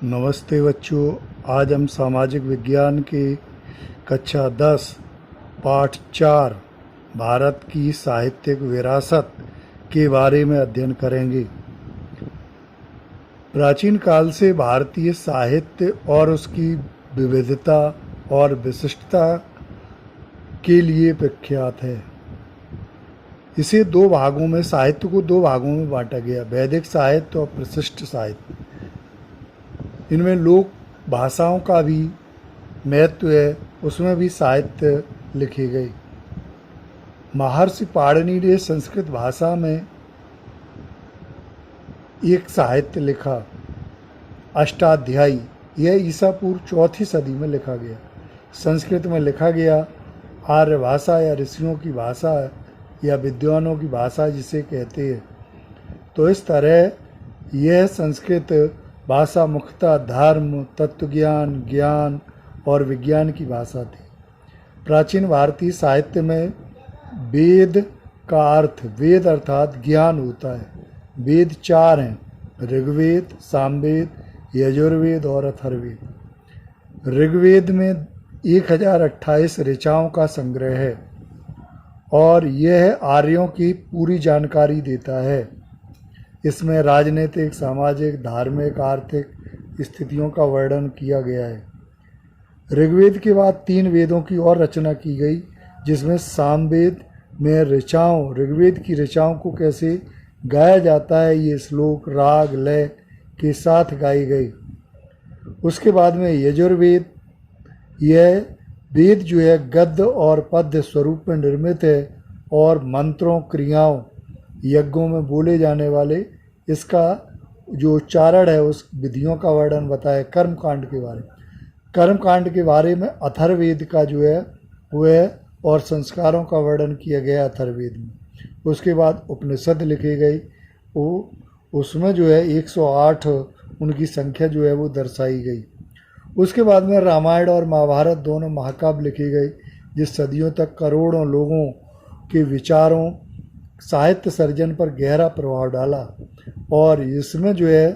नमस्ते बच्चों। आज हम सामाजिक विज्ञान के कक्षा 10 पाठ 4 भारत की साहित्यिक विरासत के बारे में अध्ययन करेंगे। प्राचीन काल से भारतीय साहित्य और उसकी विविधता और विशिष्टता के लिए प्रख्यात है। इसे साहित्य को दो भागों में बांटा गया, वैदिक साहित्य और प्रशिष्ट साहित्य। इनमें लोक भाषाओं का भी महत्व है, उसमें भी साहित्य लिखे गए। महर्षि पाणिनि ने संस्कृत भाषा में एक साहित्य लिखा, अष्टाध्यायी। यह ईसा पूर्व 4वीं सदी में लिखा गया। संस्कृत में लिखा गया। आर्य भाषा या ऋषियों की भाषा या विद्वानों की भाषा जिसे कहते हैं। तो इस तरह यह संस्कृत भाषा मुख्यतः धर्म, तत्वज्ञान, ज्ञान और विज्ञान की भाषा थी। प्राचीन भारतीय साहित्य में वेद का अर्थ, वेद अर्थात ज्ञान होता है। वेद 4 हैं, ऋग्वेद, सामवेद, यजुर्वेद और अथर्ववेद। ऋग्वेद में 1028 ऋचाओं का संग्रह है और यह आर्यों की पूरी जानकारी देता है। इसमें राजनीतिक, सामाजिक, धार्मिक, आर्थिक स्थितियों का वर्णन किया गया है। ऋग्वेद के बाद 3 वेदों की और रचना की गई, जिसमें सामवेद में ऋग्वेद की ऋचाओं को कैसे गाया जाता है, ये श्लोक राग लय के साथ गाई गई। उसके बाद में यजुर्वेद, यह वेद जो है गद्य और पद्य स्वरूप में निर्मित है और मंत्रों, क्रियाओं, यज्ञों में बोले जाने वाले इसका जो उच्चारण है उस विधियों का वर्णन बताया। कर्मकांड के बारे में अथर्ववेद का जो है वह और संस्कारों का वर्णन किया गया अथर्ववेद में। उसके बाद उपनिषद लिखे गए, उसमें जो है 108 उनकी संख्या जो है वो दर्शाई गई। उसके बाद में रामायण और महाभारत दोनों महाकाव्य लिखे गए, जिस सदियों तक करोड़ों लोगों के विचारों, साहित्य सर्जन पर गहरा प्रभाव डाला। और इसमें जो है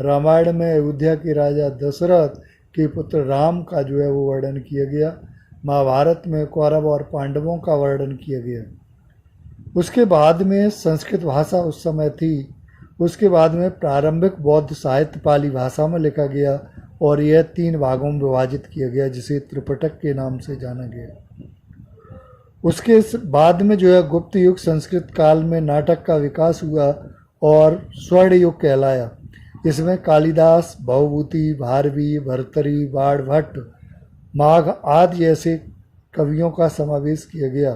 रामायण में अयोध्या के राजा दशरथ के पुत्र राम का जो है वो वर्णन किया गया। महाभारत में कौरव और पांडवों का वर्णन किया गया। उसके बाद में संस्कृत भाषा उस समय थी। उसके बाद में प्रारंभिक बौद्ध साहित्य पाली भाषा में लिखा गया और यह 3 भागों में विभाजित किया गया, जिसे त्रिपिटक के नाम से जाना गया। उसके बाद में जो है गुप्त युग, संस्कृत काल में नाटक का विकास हुआ और स्वर्ण युग कहलाया। इसमें कालिदास, भवभूति, भारवी, भर्तरी, बाण भट्ट, माघ आदि जैसे कवियों का समावेश किया गया।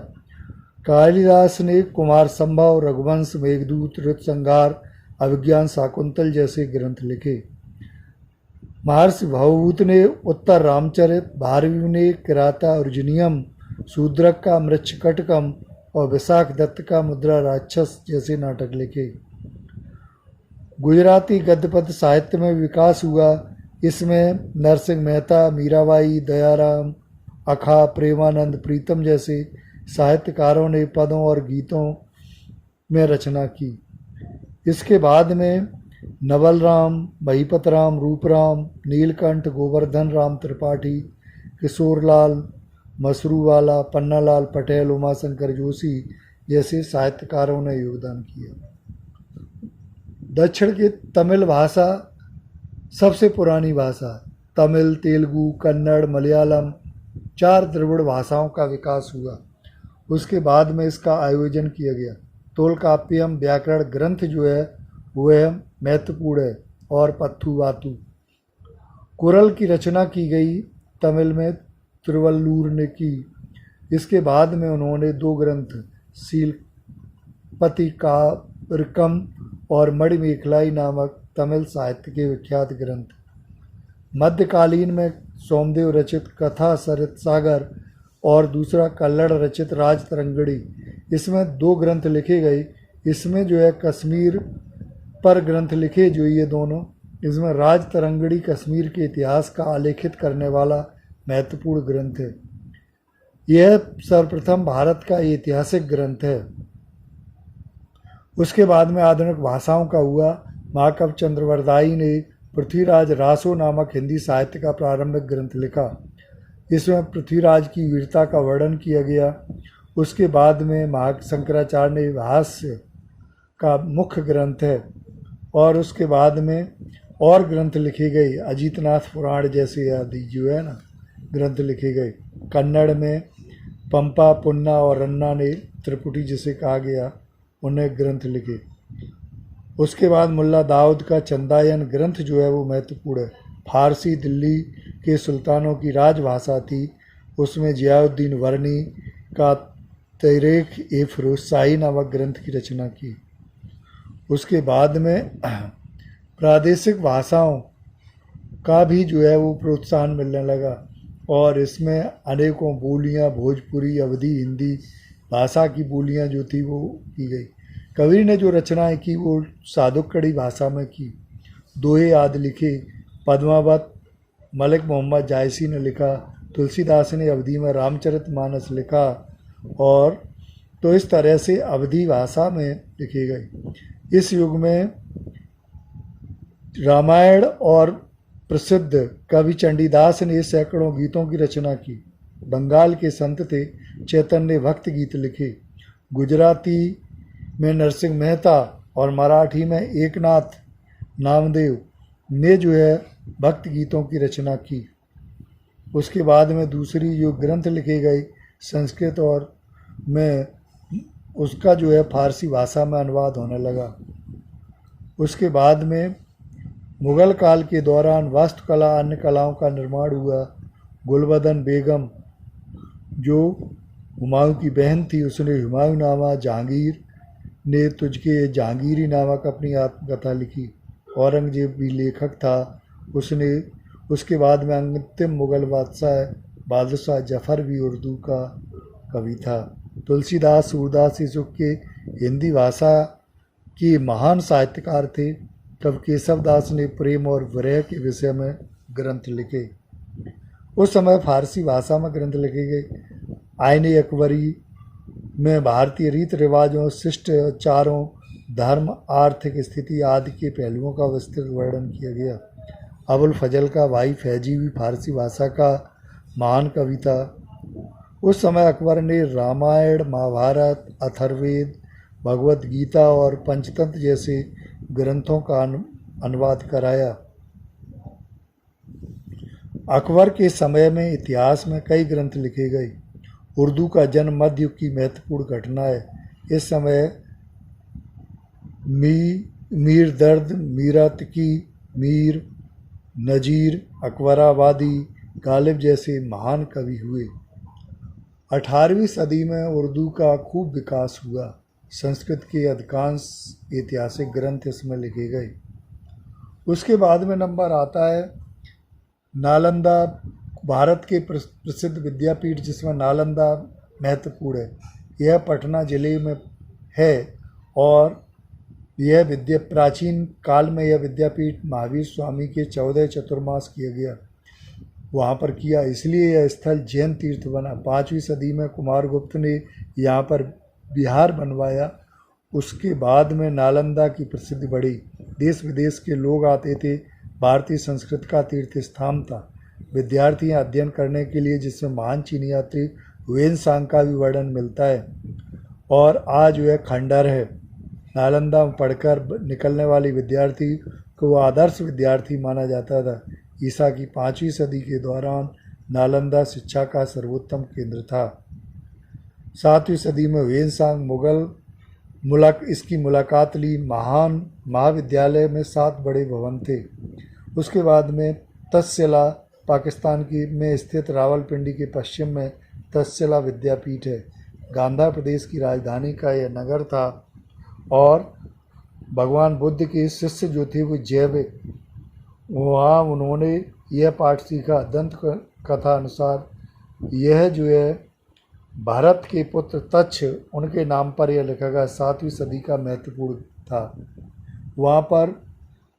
कालिदास ने कुमार संभव, रघुवंश, मेघदूत, ऋतुसंहार, अभिज्ञान शाकुंतल जैसे ग्रंथ लिखे। महर्षि भवभूत ने उत्तर रामचरित, भारवी ने किराता अर्जुनियम, शूद्रक का मृच्छकटकम और विशाख दत्त का मुद्रा राक्षस जैसे नाटक लिखे। गुजराती गद्य पद्य साहित्य में विकास हुआ। इसमें नरसिंह मेहता, मीराबाई, दयाराम, अखा, प्रेमानंद, प्रीतम जैसे साहित्यकारों ने पदों और गीतों में रचना की। इसके बाद में नवल राम, महिपत राम, रूपराम, नीलकंठ, गोवर्धन राम त्रिपाठी, किशोरलाल मसरूवाला, पन्नालाल पटेल, उमाशंकर जोशी जैसे साहित्यकारों ने योगदान किया। दक्षिण की तमिल भाषा सबसे पुरानी भाषा। तमिल, तेलुगु, कन्नड़, मलयालम 4 द्रविड़ भाषाओं का विकास हुआ। उसके बाद में इसका आयोजन किया गया। तोलकाप्पियम व्याकरण ग्रंथ जो है वह महत्वपूर्ण है और पत्थु वातु। कुरल की रचना की गई तमिल में तिरुवल्लूर ने की। इसके बाद में उन्होंने 2 ग्रंथ, शीलपतिकारिकम और मणिमेखलाई नामक तमिल साहित्य के विख्यात ग्रंथ। मध्यकालीन में सोमदेव रचित कथा सरित सागर और दूसरा कल्लड़ रचित राजतरंगिणी, इसमें 2 ग्रंथ लिखे गए। इसमें जो है कश्मीर पर ग्रंथ लिखे जो ये दोनों। इसमें राजतरंगिणी कश्मीर के इतिहास का आलेखित करने वाला महत्वपूर्ण ग्रंथ है। यह सर्वप्रथम भारत का ऐतिहासिक ग्रंथ है। उसके बाद में आधुनिक भाषाओं का हुआ। महाकवि चंद्रवरदाई ने पृथ्वीराज रासो नामक हिंदी साहित्य का प्रारंभिक ग्रंथ लिखा। इसमें पृथ्वीराज की वीरता का वर्णन किया गया। उसके बाद में महाशंकराचार्य ने भाष्य का मुख्य ग्रंथ है, और उसके बाद में और ग्रंथ लिखे गए, अजीतनाथ पुराण जैसे आदि जो है ना ग्रंथ लिखे गए। कन्नड़ में पंपा, पुन्ना और रन्ना ने त्रिपुटी जिसे कहा गया उन्हें ग्रंथ लिखे। उसके बाद मुल्ला दाऊद का चंदायन ग्रंथ जो है वो महत्वपूर्ण है। फारसी दिल्ली के सुल्तानों की राजभाषा थी। उसमें जियाउद्दीन वर्नी का तहरीक ए फिरोज शाही नामक ग्रंथ की रचना की। उसके बाद में प्रादेशिक भाषाओं का भी जो है वो प्रोत्साहन मिलने लगा, और इसमें अनेकों बोलियां, भोजपुरी, अवधी, हिंदी भाषा की बोलियां जो थी वो की गई। कबीर ने जो रचनाएं की वो सादुक्कड़ी भाषा में की। दोहे आदि लिखे। पद्मावत मलिक मोहम्मद जायसी ने लिखा। तुलसीदास ने अवधी में रामचरितमानस लिखा, और तो इस तरह से अवधी भाषा में लिखे गए। इस युग में रामायण और प्रसिद्ध कवि चंडीदास ने सैकड़ों गीतों की रचना की। बंगाल के संत थे चैतन्य भक्त गीत लिखे। गुजराती में नरसिंह मेहता और मराठी में एकनाथ नामदेव ने जो है भक्त गीतों की रचना की। उसके बाद में दूसरी जो ग्रंथ लिखे गए संस्कृत और में, उसका जो है फारसी भाषा में अनुवाद होने लगा। उसके बाद में मुग़ल काल के दौरान वास्तुकला, अन्य कलाओं का निर्माण हुआ। गुलबदन बेगम जो हुमायूं की बहन थी, उसने हुमायूंनामा, जहांगीर ने तुझके जहांगीरी नामक अपनी आत्मकथा लिखी। औरंगजेब भी लेखक था। उसने उसके बाद में अंतिम मुग़ल बादशाह जफ़र भी उर्दू का कवि था। तुलसीदास सूरदास युग के हिंदी भाषा के महान साहित्यकार थे। कवि केशव दास ने प्रेम और विरह के विषय में ग्रंथ लिखे। उस समय फारसी भाषा में ग्रंथ लिखे गए। आईने अकबरी में भारतीय रीति रिवाजों, शिष्टाचारों, धर्म, आर्थिक स्थिति आदि के पहलुओं का विस्तृत वर्णन किया गया। अबुल फजल का भाई फैजी भी फारसी भाषा का महान कवि था। उस समय अकबर ने रामायण, महाभारत, अथर्ववेद, भगवत गीता और पंचतंत्र जैसे ग्रंथों का अनुवाद कराया। अकबर के समय में इतिहास में कई ग्रंथ लिखे गए। उर्दू का जन्म मध्य युग की महत्वपूर्ण घटना है। इस समय मीर दर्द, मीरातकी, मीर नजीर, अकबराबादी, गालिब जैसे महान कवि हुए। 18वीं सदी में उर्दू का खूब विकास हुआ। संस्कृत के अधिकांश ऐतिहासिक ग्रंथ इसमें लिखे गए। उसके बाद में नंबर आता है नालंदा, भारत के प्रसिद्ध विद्यापीठ जिसमें नालंदा महत्वपूर्ण है। यह पटना जिले में है, और यह प्राचीन काल में यह विद्यापीठ महावीर स्वामी के 14 चतुर्मास किया गया वहाँ पर किया, इसलिए यह स्थल जैन तीर्थ बना। 5वीं सदी में कुमारगुप्त ने यहाँ पर बिहार बनवाया। उसके बाद में नालंदा की प्रसिद्धि बढ़ी। देश विदेश के लोग आते थे। भारतीय संस्कृत का तीर्थ स्थान था। विद्यार्थी अध्ययन करने के लिए, जिसमें महान चीनी यात्री हुएनसांग का भी वर्णन मिलता है, और आज वह खंडर है। नालंदा में पढ़कर निकलने वाले विद्यार्थी को आदर्श विद्यार्थी माना जाता था। ईसा की 5वीं सदी के दौरान नालंदा शिक्षा का सर्वोत्तम केंद्र था। 7वीं सदी में हुएनसांग इसकी मुलाकात ली। महान महाविद्यालय में 7 बड़े भवन थे। उसके बाद में तक्षशिला, पाकिस्तान की में स्थित रावलपिंडी के पश्चिम में तक्षशिला विद्यापीठ है। गांधार प्रदेश की राजधानी का यह नगर था, और भगवान बुद्ध के शिष्य जो थे वो जैविक, वहाँ उन्होंने यह पाठ सीखा। दंत कथा अनुसार यह जो है भारत के पुत्र तक्ष, उनके नाम पर यह लिखा गया। 7वीं सदी का महत्वपूर्ण था। वहाँ पर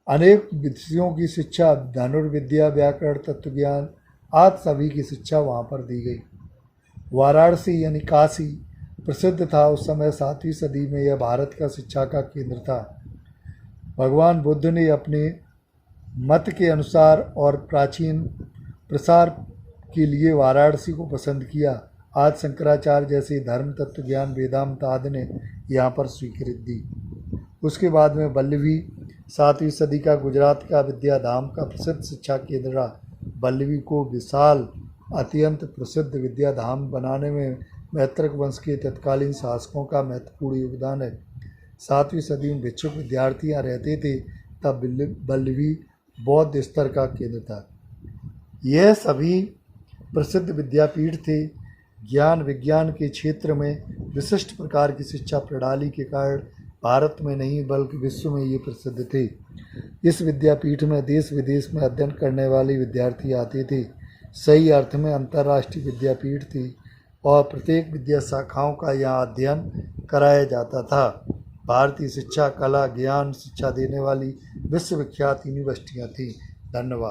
अनेक विषयों की शिक्षा, धनुर्विद्या, व्याकरण, तत्वज्ञान आदि सभी की शिक्षा वहाँ पर दी गई। वाराणसी यानी काशी प्रसिद्ध था उस समय। 7वीं सदी में यह भारत का शिक्षा का केंद्र था। भगवान बुद्ध ने अपने मत के अनुसार और प्राचीन प्रसार के लिए वाराणसी को पसंद किया। आज शंकराचार्य जैसे धर्म तत्व ज्ञान वेदांत आदि ने यहाँ पर स्वीकृति दी। उसके बाद में वल्लभी 7वीं सदी का गुजरात का विद्याधाम का प्रसिद्ध शिक्षा केंद्र रहा। वल्लभी को विशाल अत्यंत प्रसिद्ध विद्याधाम बनाने में मैत्रक वंश के तत्कालीन शासकों का महत्वपूर्ण योगदान है। 7वीं सदी में भिक्षुक विद्यार्थी यहाँ रहते थे, तब वल्लभी बौद्ध स्तर का केंद्र था। यह सभी प्रसिद्ध विद्यापीठ थे। ज्ञान विज्ञान के क्षेत्र में विशिष्ट प्रकार की शिक्षा प्रणाली के कारण भारत में नहीं बल्कि विश्व में ये प्रसिद्ध थे। इस विद्यापीठ में देश विदेश में अध्ययन करने वाले विद्यार्थी आते थे। सही अर्थ में अंतर्राष्ट्रीय विद्यापीठ थी और प्रत्येक विद्या शाखाओं का यहाँ अध्ययन कराया जाता था। भारतीय शिक्षा कला ज्ञान शिक्षा देने वाली विश्वविख्यात यूनिवर्सिटियाँ थीं। धन्यवाद।